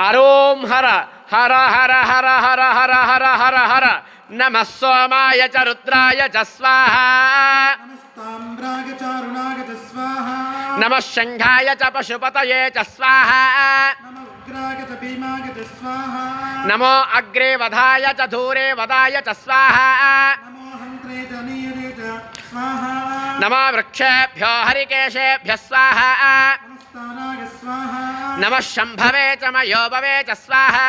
అరోం హర హర హర హర హర హర హర హర హర నమః సోమాయ చ రుద్రాయ చ స్వాహా నమః శంఖాయ చ పశుపతయే చ స్వాహా నమో అగ్రే వధాయ చ ధూరే వదాయ చ స్వాహా నమో వృక్షేభ్యో హరికేశేభ్యః స్వాహా నమః శంభవే చ మయోభవే చ స్వాహా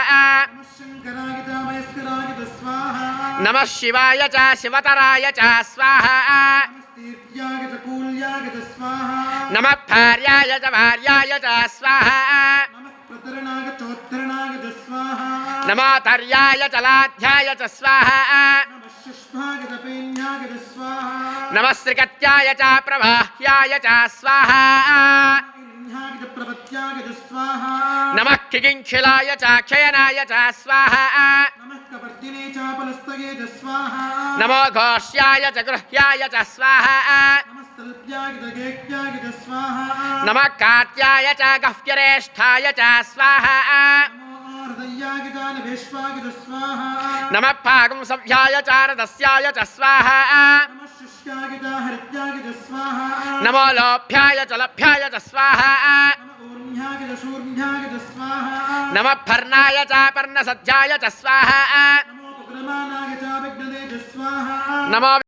నమః శివాయ చ శివతరాయ చ స్వాహా నమః భార్యాయ చ భార్యాయ చ స్వాహా నమో తర్యాయ చ లాధ్యాయ చ స్వాహా నమః శ్రీకత్యాయ చ ప్రవాహ్యాయ చ స్వాహా నమః కింఖిలాయ చ క్షయనాయ చ స్వాహా నమో ఘోష్యాయ చ గృహ్యాయ చ స్వాహా నమః కార్త్యాయ చ గహ్వ్యరేష్ఠాయ చ స్వాహా నమః పాగం సవ్యాయ చ రథస్యాయ చ స్వాహా నమో లోభ్యాయ చ లభ్యాయ చ స్వాహా నమః పర్ణాయ చ పర్ణసజ్జాయ చ స్వాహా నమో